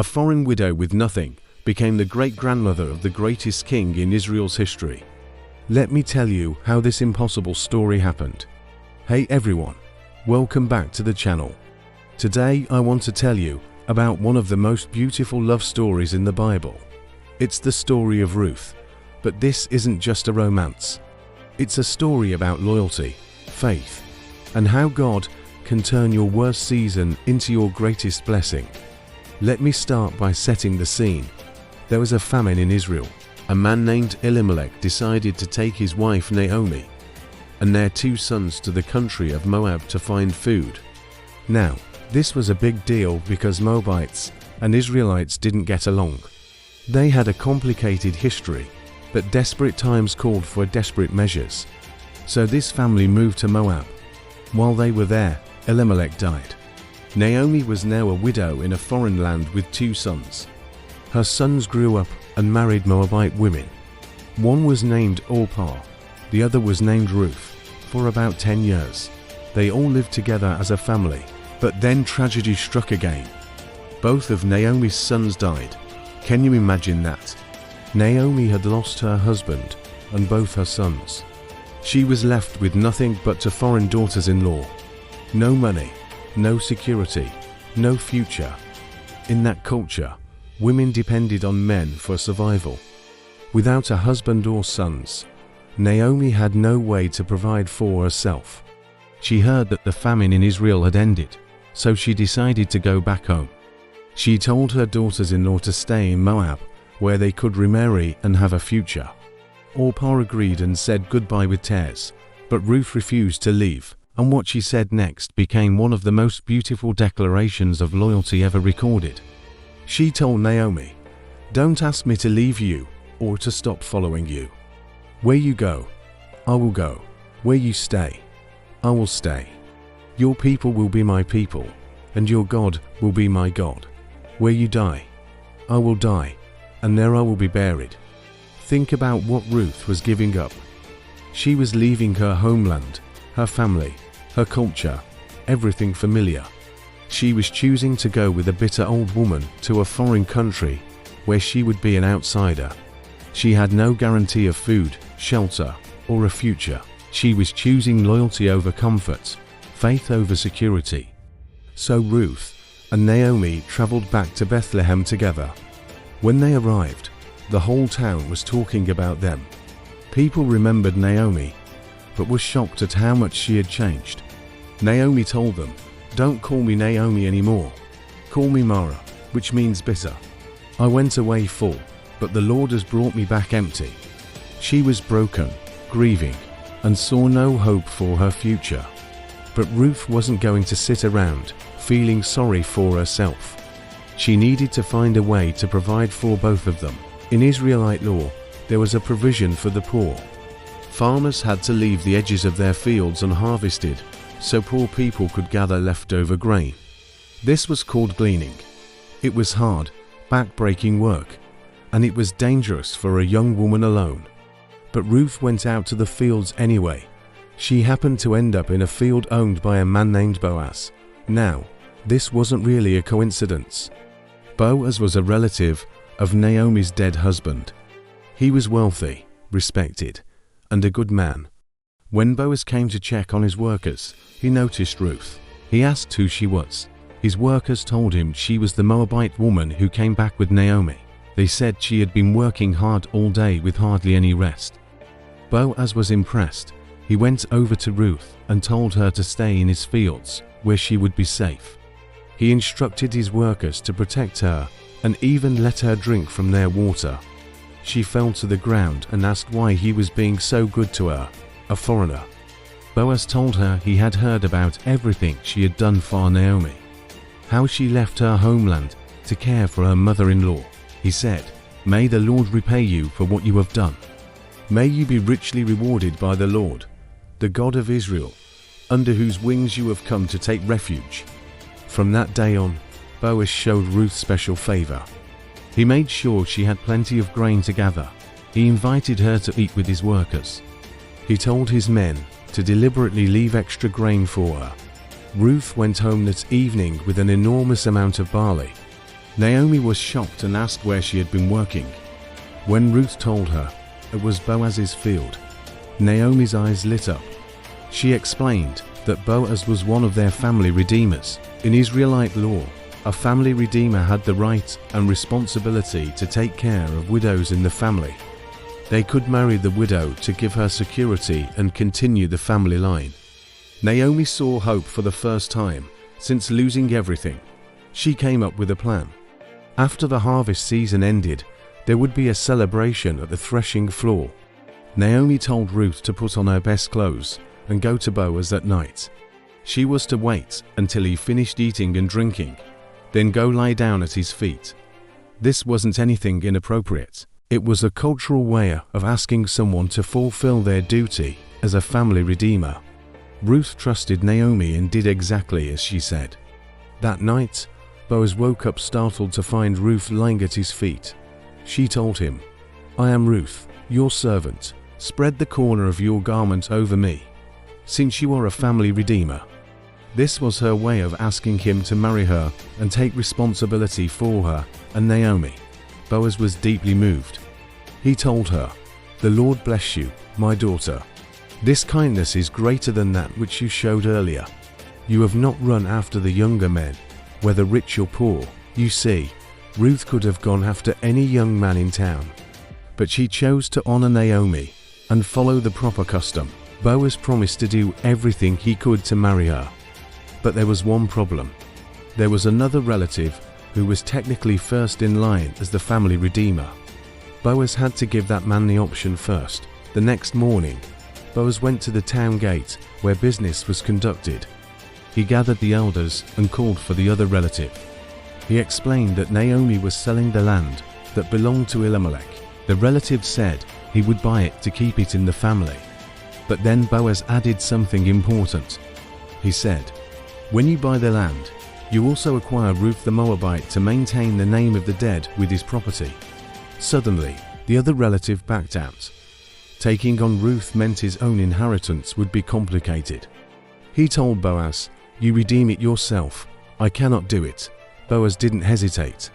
a foreign widow with nothing, became the great-grandmother of the greatest king in Israel's history. Let me tell you how this impossible story happened. Hey everyone, welcome back to the channel. Today I want to tell you about one of the most beautiful love stories in the Bible. It's the story of Ruth, but this isn't just a romance. It's a story about loyalty, faith, and how God can turn your worst season into your greatest blessing. Let me start by setting the scene. There was a famine in Israel. A man named Elimelech decided to take his wife Naomi and their 2 sons to the country of Moab to find food. Now, this was a big deal because Moabites and Israelites didn't get along. They had a complicated history, but desperate times called for desperate measures. So this family moved to Moab. While they were there, Elimelech died. Naomi was now a widow in a foreign land with 2 sons. Her sons grew up and married Moabite women. One was named Orpah, the other was named Ruth. For about 10 years, they all lived together as a family, but then tragedy struck again. Both of Naomi's sons died. Can you imagine that? Naomi had lost her husband and both her sons. She was left with nothing but 2 foreign daughters-in-law. No money, no security, no future. In that culture, women depended on men for survival. Without a husband or sons, Naomi had no way to provide for herself. She heard that the famine in Israel had ended, so she decided to go back home. She told her daughters-in-law to stay in Moab, where they could remarry and have a future. Orpah agreed and said goodbye with tears, but Ruth refused to leave, and what she said next became one of the most beautiful declarations of loyalty ever recorded. She told Naomi, "Don't ask me to leave you or to stop following you. Where you go, I will go. Where you stay, I will stay. Your people will be my people, and your God will be my God. Where you die, I will die, and there I will be buried." Think about what Ruth was giving up. She was leaving her homeland, her family, her culture, everything familiar. She was choosing to go with a bitter old woman to a foreign country where she would be an outsider. She had no guarantee of food, shelter, or a future. She was choosing loyalty over comfort, faith over security. So Ruth and Naomi traveled back to Bethlehem together. When they arrived, the whole town was talking about them. People remembered Naomi, but were shocked at how much she had changed. Naomi told them, "Don't call me Naomi anymore. Call me Mara," which means bitter. "I went away full, but the Lord has brought me back empty." She was broken, grieving, and saw no hope for her future. But Ruth wasn't going to sit around, feeling sorry for herself. She needed to find a way to provide for both of them. In Israelite law, there was a provision for the poor. Farmers had to leave the edges of their fields unharvested, so poor people could gather leftover grain. This was called gleaning. It was hard, back-breaking work, and it was dangerous for a young woman alone. But Ruth went out to the fields anyway. She happened to end up in a field owned by a man named Boaz. Now, this wasn't really a coincidence. Boaz was a relative of Naomi's dead husband. He was wealthy, respected, and a good man. When Boaz came to check on his workers, he noticed Ruth. He asked who she was. His workers told him she was the Moabite woman who came back with Naomi. They said she had been working hard all day with hardly any rest. Boaz was impressed. He went over to Ruth and told her to stay in his fields, where she would be safe. He instructed his workers to protect her and even let her drink from their water. She fell to the ground and asked why he was being so good to her, a foreigner. Boaz told her he had heard about everything she had done for Naomi, how she left her homeland to care for her mother-in-law. He said, "May the Lord repay you for what you have done. May you be richly rewarded by the Lord, the God of Israel, under whose wings you have come to take refuge." From that day on, Boaz showed Ruth special favor. He made sure she had plenty of grain to gather. He invited her to eat with his workers. He told his men to deliberately leave extra grain for her. Ruth went home that evening with an enormous amount of barley. Naomi was shocked and asked where she had been working. When Ruth told her it was Boaz's field, Naomi's eyes lit up. She explained that Boaz was one of their family redeemers. In Israelite law, a family redeemer had the right and responsibility to take care of widows in the family. They could marry the widow to give her security and continue the family line. Naomi saw hope for the first time since losing everything. She came up with a plan. After the harvest season ended, there would be a celebration at the threshing floor. Naomi told Ruth to put on her best clothes and go to Boaz at night. She was to wait until he finished eating and drinking, then go lie down at his feet. This wasn't anything inappropriate. It was a cultural way of asking someone to fulfill their duty as a family redeemer. Ruth trusted Naomi and did exactly as she said. That night, Boaz woke up startled to find Ruth lying at his feet. She told him, "I am Ruth, your servant. Spread the corner of your garment over me, since you are a family redeemer." This was her way of asking him to marry her and take responsibility for her and Naomi. Boaz was deeply moved. He told her, "The Lord bless you, my daughter. This kindness is greater than that which you showed earlier. You have not run after the younger men, whether rich or poor." You see, Ruth could have gone after any young man in town, but she chose to honor Naomi and follow the proper custom. Boaz promised to do everything he could to marry her. But there was one problem. There was another relative who was technically first in line as the family redeemer. Boaz had to give that man the option first. The next morning, Boaz went to the town gate where business was conducted. He gathered the elders and called for the other relative. He explained that Naomi was selling the land that belonged to Elimelech. The relative said he would buy it to keep it in the family. But then Boaz added something important. He said, "When you buy the land, you also acquire Ruth the Moabite to maintain the name of the dead with his property." Suddenly, the other relative backed out. Taking on Ruth meant his own inheritance would be complicated. He told Boaz, "You redeem it yourself. I cannot do it." Boaz didn't hesitate.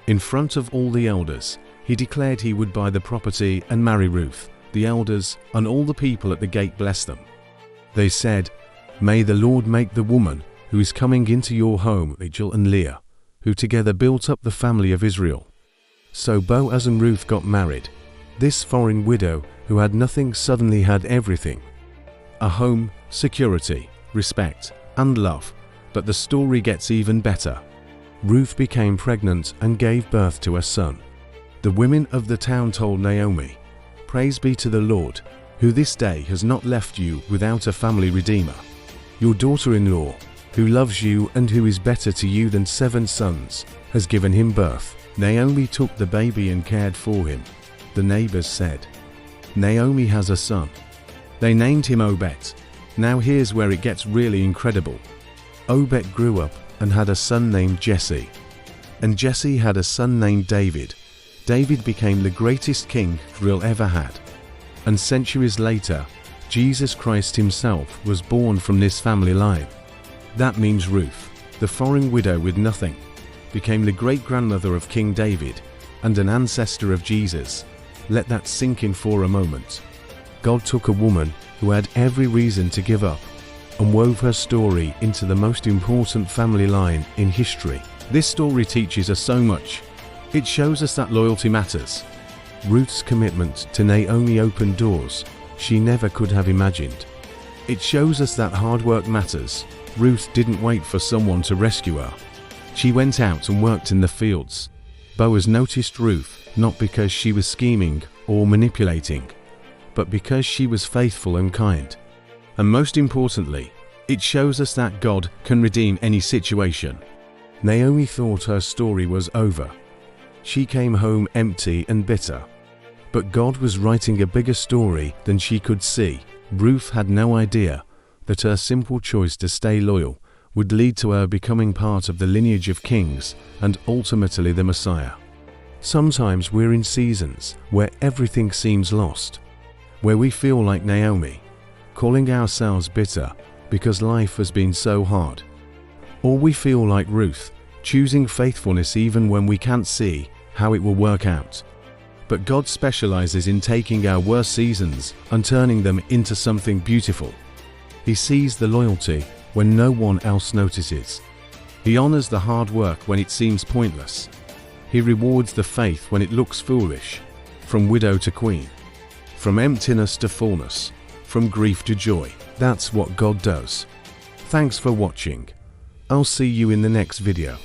In front of all the elders, he declared he would buy the property and marry Ruth. The elders and all the people at the gate blessed them. They said, "May the Lord make the woman who is coming into your home Rachel and Leah, who together built up the family of Israel." So Boaz and Ruth got married. This foreign widow who had nothing suddenly had everything. A home, security, respect, and love. But the story gets even better. Ruth became pregnant and gave birth to a son. The women of the town told Naomi, "Praise be to the Lord, who this day has not left you without a family redeemer. Your daughter-in-law, who loves you and who is better to you than 7 sons, has given him birth." Naomi took the baby and cared for him. The neighbors said, "Naomi has a son." They named him Obed. Now here's where it gets really incredible. Obed grew up and had a son named Jesse. And Jesse had a son named David. David became the greatest king Israel ever had. And centuries later, Jesus Christ himself was born from this family line. That means Ruth, the foreign widow with nothing, became the great-grandmother of King David and an ancestor of Jesus. Let that sink in for a moment. God took a woman who had every reason to give up and wove her story into the most important family line in history. This story teaches us so much. It shows us that loyalty matters. Ruth's commitment to Naomi opened doors she never could have imagined. It shows us that hard work matters. Ruth didn't wait for someone to rescue her. She went out and worked in the fields. Boaz noticed Ruth not because she was scheming or manipulating, but because she was faithful and kind. And most importantly, it shows us that God can redeem any situation. Naomi thought her story was over. She came home empty and bitter. But God was writing a bigger story than she could see. Ruth had no idea that her simple choice to stay loyal would lead to her becoming part of the lineage of kings and ultimately the Messiah. Sometimes we're in seasons where everything seems lost, where we feel like Naomi, calling ourselves bitter because life has been so hard. Or we feel like Ruth, choosing faithfulness even when we can't see how it will work out. But God specializes in taking our worst seasons and turning them into something beautiful. He sees the loyalty when no one else notices. He honors the hard work when it seems pointless. He rewards the faith when it looks foolish. From widow to queen, from emptiness to fullness, from grief to joy. That's what God does. Thanks for watching. I'll see you in the next video.